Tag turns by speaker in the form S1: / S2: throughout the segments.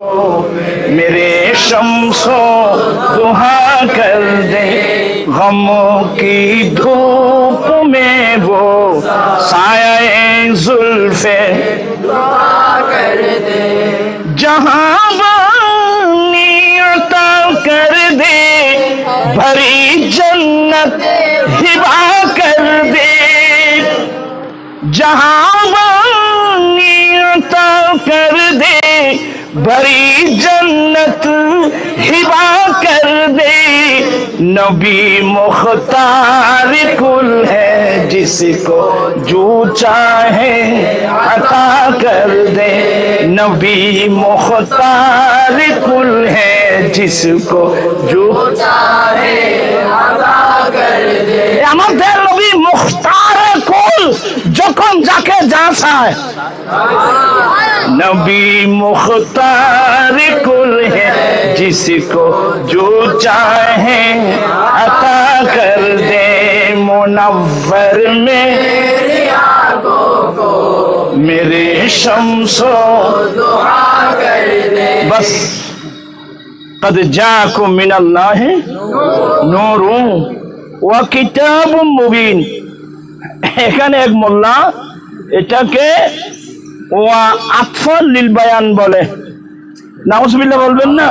S1: मेरे शम्सो दुहा कर दे गमों की धूप में वो साये जुल्फे दुआ कर दे जहां बानी अता कर दे भरी जन्नत हिबा कर दे जहां बानी अता कर दे भरी जन्नत हिबा कर दे नबी मुख्तार कुल है जिसको जो चाहे अता कर दे नबी मुख्तार कुल है जिसको जो चाहे अता कर दे আমাদের নবী মুখতার কুল যখন যাকে যা চায় नबी मुख्तार कुल है जिसको जो चाहे अता कर दे मुनव्वर में मेरे शम्सो दुआ कर दे बस कद जाकुम मिनल्लाहि नूरुन व किताबुम मुबीन এখানে এক মোল্লা এটাকে ওয়া আতফাল লিল বায়ান বলে নাউজুবিল্লাহ বলবেন না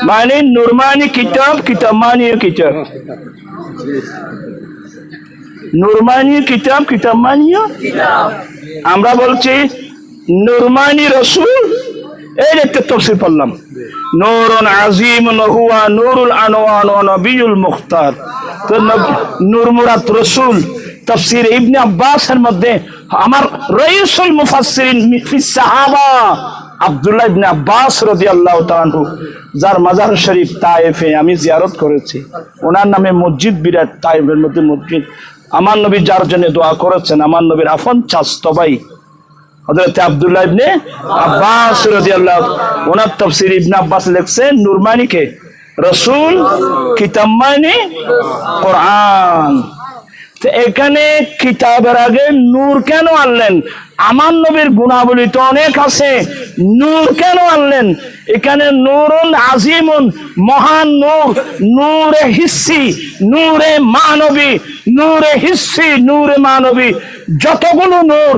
S1: মানে নুরমানি কিতাব কিতাবমানি কিতাব নুরমানি কিতাব কিতাবমানি কিতাব আমরা বলছি নুরমানি রাসূল এই একটা তাফসীর পড়লাম নূরুন আযীমুন হুয়া নূরুল আনওয়ার ওয়া নবিয়ুল মুখতার তো নূর মুরাদ রাসূল তাফসীর ইবনে আব্বাসের মধ্যে আমার রাইসুল মুফাসসিরিন ফিস সাহাবা আব্দুল্লাহ ইবনে আব্বাস রাদিয়াল্লাহু তাআলা আনহু যার মাজার শরীফ তায়েফে আমি জিয়ারত করেছি ওনার নামে মসজিদ বিরাট তায়েফের মধ্যে মসজিদ আমার নবী যার জন্য দোয়া করেছেন আমার নবীর আফন চাচতো ভাই হযরত আব্দুল্লাহ ইবনে আব্বাস রাদিয়াল্লাহু ওনার তাফসীর ইবনে আব্বাস লিখছেন নূরমানি কে রাসূল কিতাবমানি কোরআন তো এখানে কিতাবের আগে নূর কেন আনলেন আমার নবীর গুণাবলী তো অনেক আছে নূর কেন আনলেন এখানে নূরুন আযীমুন মহান নূর নূরে হিসি নূরে মানবী নূরে হিসি নূরে মানবী যতগুলো নূর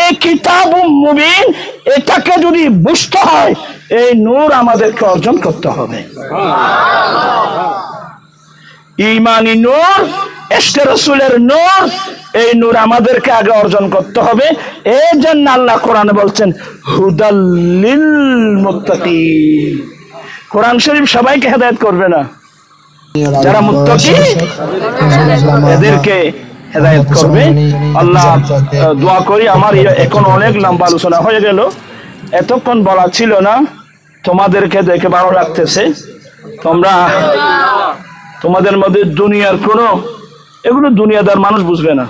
S1: এই কিতাবুম মুবিন এটাকে যদি বুঝতে হয় এই নূর আমাদেরকে অর্জন করতে হবে ঈমানি নূর ইশকে রাসূলের নূর এই নূর আমাদেরকে আগে অর্জন করতে হবে এই জন্য আল্লাহ কোরআনে বলছেন হুদাল লিল মুত্তাকিন কোরআন শরীফ সবাইকে হেদায়েত করবে না যারা মুত্তাকি এদেরকে হেদায়েত করবে আল্লাহ দোয়া করি আমার এখন অনেক লম্বা আলোচনা হয়ে গেল এতক্ষণ বলা ছিল না তোমাদেরকে দেখে ভালো লাগতেছে তোমরা তোমাদের মধ্যে দুনিয়ার কোনো এগুলো দুনিয়াদার মানুষ বুঝবে না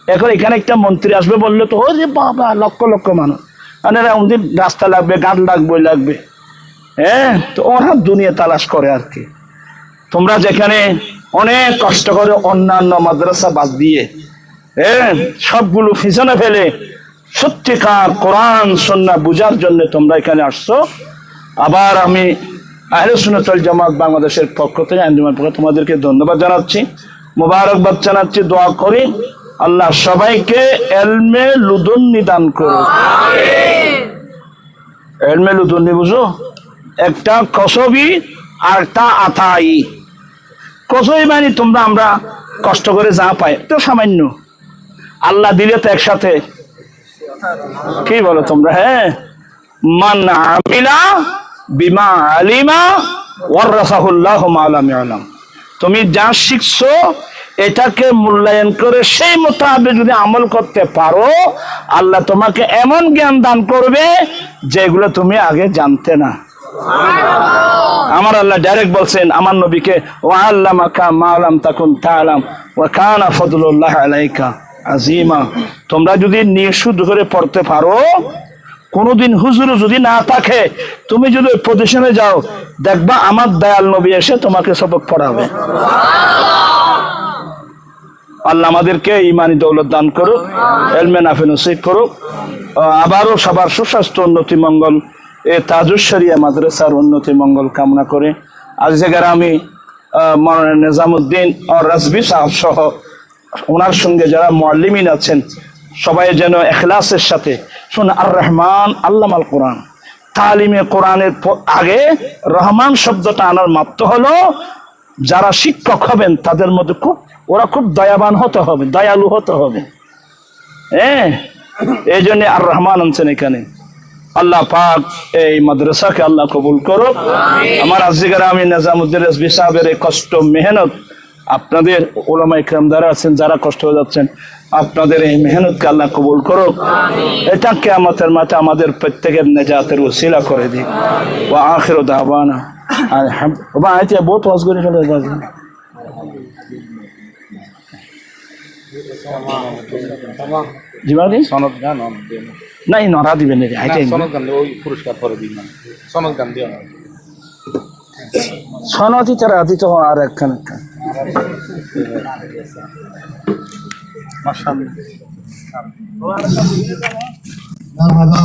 S1: এখন এখানে একটা মন্ত্রী আসবে বললে তো ওরে বাবা লক্ষ লক্ষ মানুষ মানে ওদের রাস্তা লাগবে গান লাগবে হ্যাঁ তো ওরা দুনিয়া তালাশ করে আর কি তোমরা যেখানে অনেক কষ্ট করে অন্যান্য মাদ্রাসা বাদ দিয়ে হ্যাঁ সবগুলো পিছনে ফেলে সত্যিকার কোরআন সুন্নাহ বুঝার জন্য তোমরা এখানে আসছো আবার আমি আহলে সুন্নাত ওয়াল জামাত বাংলাদেশের পক্ষ থেকে আঞ্জুমানের পক্ষ থেকে তোমাদেরকে ধন্যবাদ জানাচ্ছি মোবারকবাদ জানাচ্ছি দোয়া করি আল্লাহ সবাইকে ইলমে লুদুন্নি দান করুন আমিন ইলমে লুদুন্নি বুঝো একটা কসবি আর একটা আতাই কসবি মানে তোমরা আমরা কষ্ট করে যা পাই তো সামান্য আল্লাহ দিলে তো একসাথে কি বলো তোমরা হ্যাঁ মান আমিলা বিমা আলিমা ওয়ারাসাহুল্লাহু মা লাম ইয়ালাম তুমি যা শিখছো এটাকে মূল্যায়ন করে সেই মোতাবেক যদি আমল করতে পারো আল্লাহ তোমাকে এমন জ্ঞান দান করবে যেগুলো তুমি আগে জানতে না আমার আল্লাহ ডাইরেক্ট বলছেন আমার নবীকে ওয়া আল্লামাকা মা লাম তাকুন তাআলাম ওয়া কানা ফাদলুল্লাহ আলাইকা আযীমা তোমরা যদি নিশুদ্ধ করে পড়তে পারো কোনদিন হুজুর যদি না থাকে তুমি যদি পজিশনে যাও দেখবা আমার দয়াল নবী এসে তোমাকে সবক পড়াবে আল্লাহ আমাদেরকে ঈমানি দৌলত দান করুক, ইলমে নাফি নসিব করুক। আবারও সবার সুস্বাস্থ্য উন্নতি মঙ্গল তাজুস শরিয়া মাদ্রাসার উন্নতি মঙ্গল কামনা করে আজ জায়গায় আমি মাওলানা নিজামুদ্দিন ও রাজবি সাহেব সহ ওনার সঙ্গে যারা মুআল্লিমিন আছেন সবাই যেন ইখলাসের সাথে শুন আর রহমান আল্লামাল কোরআন তালিমে কোরআনের আগে রহমান শব্দটা আনার মাত্র হলো যারা শিক্ষক হবেন তাদের মধ্যে ওরা খুব দয়াবান হতে হবে, দয়ালু হতে হবে। হ্যাঁ, এই জন্য আর রহমান আনছেন এখানে। আল্লাহ পাক এই মাদ্রাসাকে আল্লাহ কবুল করুক। আমার আজিকার আমি নিজামুদ্দিন রাজবি সাহেবের এই কষ্ট মেহনত আপনাদের ওলামা ইকরাম যারা আছেন যারা কষ্ট হয়ে যাচ্ছেন আপনাদের এই মেহনতকে আল্লাহ কবুল করুক। এটা কিয়ামতের মাঠে আমাদের প্রত্যেকের নেজাতের ওসিলা করে দিক। ওয়া আখিরু দাওয়ানা আলহামদুলিল্লাহ। আইতে বহুত ওয়াজ করে ফেলে যাবে জিমাদি
S2: সনদ গান
S1: নাই নরা দিবেন রে আইতে
S2: সনদ গান ওই পুরস্কার পরে দিন না সনদ গান দিও না
S1: সনদি তারা দিত আর একখান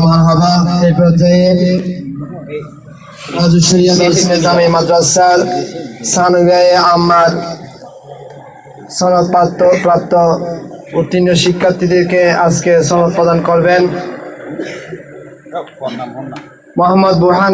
S3: মারহাবা এই পর্যায়ে তাজুস শরিয়া জামে মাদ্রাসার সানবিয়ায়ে আম্মার সনদ প্রাপ্ত উত্তীর্ণ শিক্ষার্থীদেরকে আজকে সনদ প্রদান করবেন মোহাম্মদ বুরহান।